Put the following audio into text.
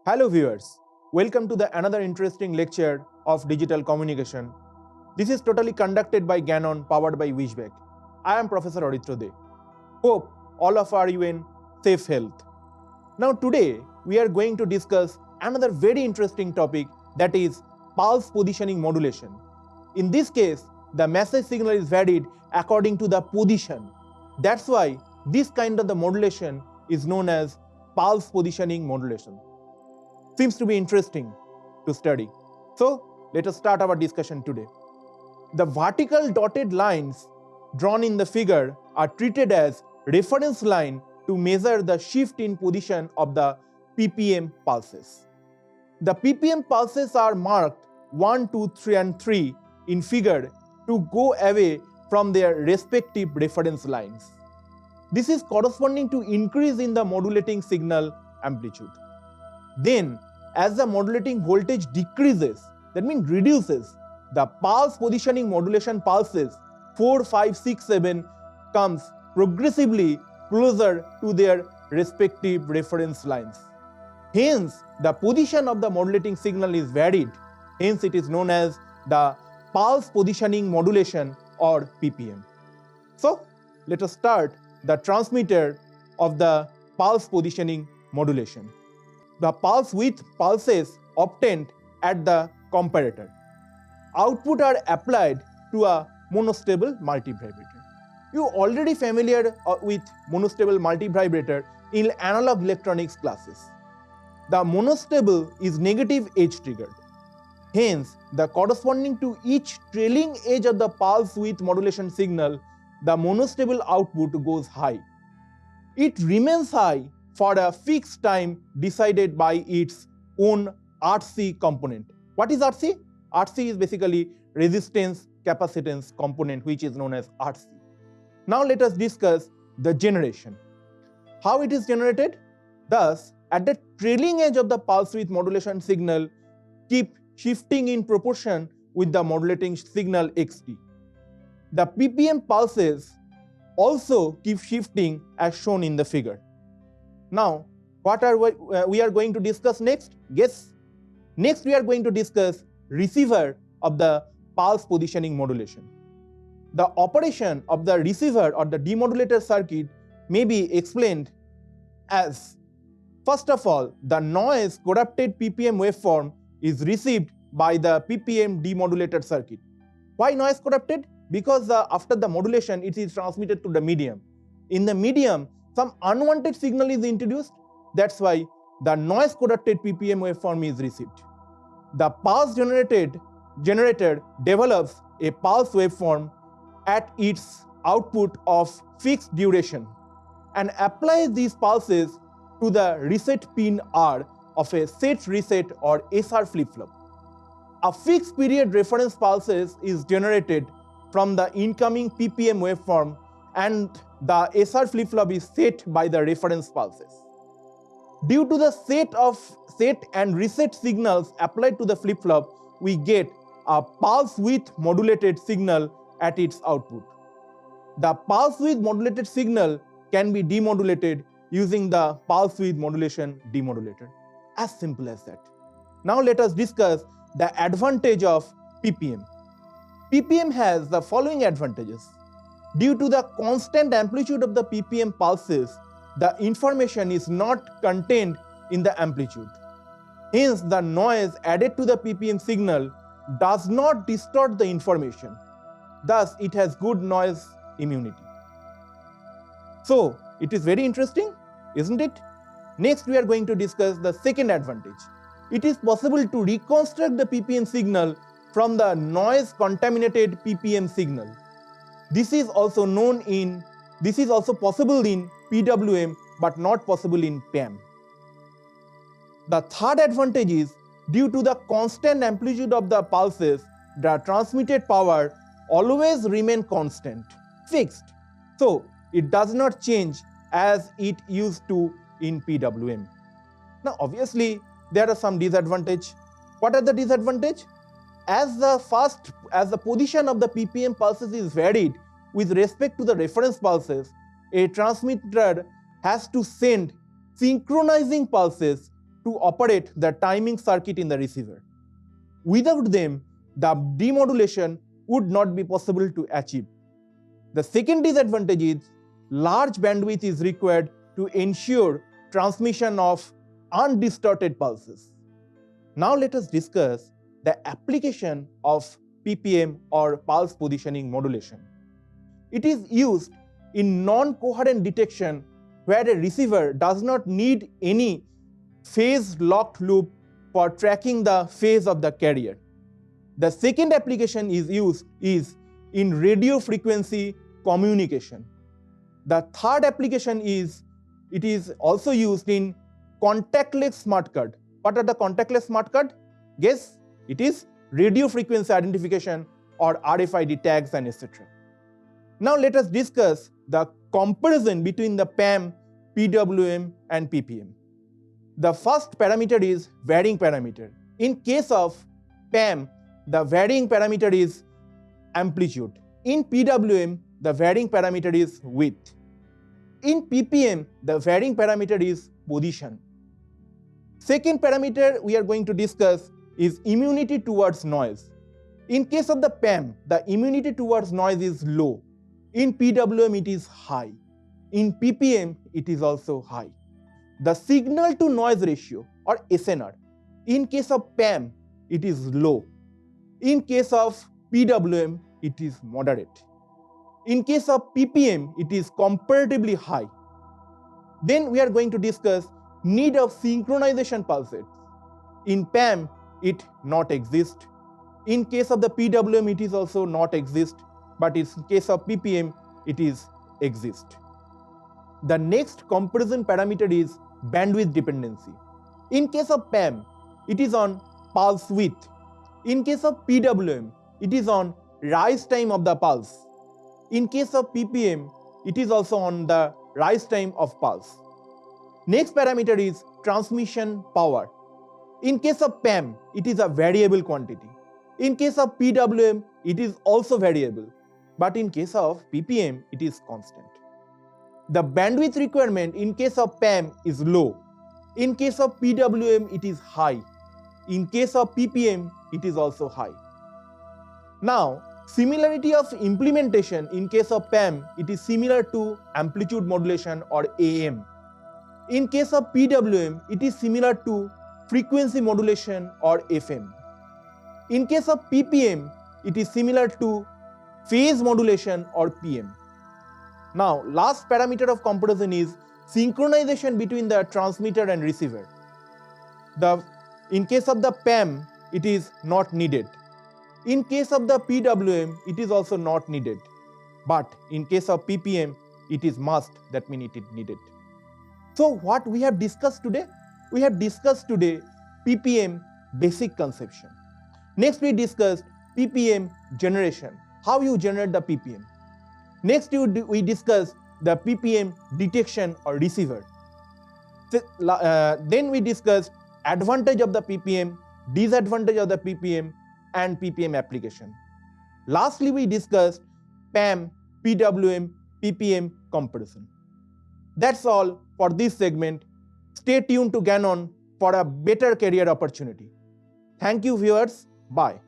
Hello viewers, welcome to another interesting lecture of digital communication. This is totally conducted by Ganon, powered by Wishback. I am Professor Aditya De. Hope all of you in safe health. Now today we are going to discuss another very interesting topic, that is pulse positioning modulation. In this case, the message signal is varied according to the position. That's why this kind of the modulation is known as pulse positioning modulation. Seems to be interesting to study. So let us start our discussion today. The vertical dotted lines drawn in the figure are treated as reference line to measure the shift in position of the ppm pulses. The ppm pulses are marked 1, 2, 3 and 3 in figure to go away from their respective reference lines. This is corresponding to increase in the modulating signal amplitude. Then, as the modulating voltage decreases, that means reduces, the pulse positioning modulation pulses 4, 5, 6, 7 comes progressively closer to their respective reference lines. Hence, the position of the modulating signal is varied. Hence, it is known as the pulse positioning modulation or PPM. So, let us start the transmitter of the pulse positioning modulation. The pulse width pulses obtained at the comparator. Output are applied to a monostable multivibrator. You are already familiar with monostable multivibrator in analog electronics classes. The monostable is negative edge triggered. Hence, the corresponding to each trailing edge of the pulse width modulation signal, the monostable output goes high. It remains high for a fixed time decided by its own RC component. What is RC? RC is basically resistance capacitance component, which is known as RC. Now let us discuss the generation. How it is generated? Thus, at the trailing edge of the pulse width modulation signal, keep shifting in proportion with the modulating signal xt. The ppm pulses also keep shifting as shown in the figure. Now, what are we are going to discuss next? Yes. Next, we are going to discuss receiver of the pulse positioning modulation. The operation of the receiver or the demodulator circuit may be explained as, first of all, the noise corrupted ppm waveform is received by the ppm demodulator circuit. Why noise corrupted? Because after the modulation, it is transmitted to the medium. In the medium, some unwanted signal is introduced. That's why the noise corrupted ppm waveform is received. The pulse generator develops a pulse waveform at its output of fixed duration and applies these pulses to the reset pin R of a set reset or SR flip-flop. A fixed period reference pulses is generated from the incoming ppm waveform and the SR flip-flop is set by the reference pulses. Due to the set and reset signals applied to the flip-flop, we get a pulse width modulated signal at its output. The pulse width modulated signal can be demodulated using the pulse width modulation demodulator. As simple as that. Now let us discuss the advantage of PPM. PPM has the following advantages. Due to the constant amplitude of the ppm pulses, the information is not contained in the amplitude. Hence, the noise added to the ppm signal does not distort the information. Thus, it has good noise immunity. So, it is very interesting, isn't it? Next, we are going to discuss the second advantage. It is possible to reconstruct the ppm signal from the noise contaminated ppm signal. This is also possible in PWM but not possible in PAM. The third advantage is, due to the constant amplitude of the pulses, the transmitted power always remain constant, fixed. So, it does not change as it used to in PWM. Now, obviously, there are some disadvantages. What are the disadvantages? As the position of the ppm pulses is varied with respect to the reference pulses, a transmitter has to send synchronizing pulses to operate the timing circuit in the receiver. Without them, the demodulation would not be possible to achieve. The second disadvantage is large bandwidth is required to ensure transmission of undistorted pulses. Now let us discuss the application of PPM or pulse positioning modulation. It is used in non-coherent detection where a receiver does not need any phase locked loop for tracking the phase of the carrier. The second application is in radio frequency communication. The third application is also used in contactless smart card. What are the contactless smart card? Guess, it is radio frequency identification or RFID tags and etc. Now let us discuss the comparison between the PAM, PWM and PPM. The first parameter is varying parameter. In case of PAM, the varying parameter is amplitude. In PWM, the varying parameter is width. In PPM, the varying parameter is position. Second parameter we are going to discuss is immunity towards noise. In case of the PAM, the immunity towards noise is low. In PWM, it is high. In PPM, it is also high. The signal to noise ratio or SNR, in case of PAM, it is low. In case of PWM, it is moderate. In case of PPM, it is comparatively high. Then we are going to discuss need of synchronization pulses. In PAM, it not exist. In case of the PWM, it is also not exist, but in case of PPM, it is exist. The next comparison parameter is bandwidth dependency. In case of PAM, it is on pulse width. In case of PWM, it is on rise time of the pulse. In case of PPM, it is also on the rise time of pulse. Next parameter is transmission power. In case of PAM, it is a variable quantity. In case of PWM, it is also variable. But in case of PPM, it is constant. The bandwidth requirement in case of PAM is low. In case of PWM, it is high. In case of PPM, it is also high. Now, similarity of implementation in case of PAM, it is similar to amplitude modulation or AM. In case of PWM, it is similar to frequency modulation or FM. In case of PPM, it is similar to phase modulation or PM. Now, last parameter of comparison is synchronization between the transmitter and receiver. In case of the PAM, it is not needed. In case of the PWM, it is also not needed. But in case of PPM, it is must, that means it is needed. So what we have discussed today? We have discussed today PPM basic conception. Next we discussed PPM generation, how you generate the PPM. Next we discussed the PPM detection or receiver. Then we discussed advantage of the PPM, disadvantage of the PPM and PPM application. Lastly, we discussed PAM, PWM, PPM comparison. That's all for this segment. Stay tuned to Ganon for a better career opportunity. Thank you viewers. Bye.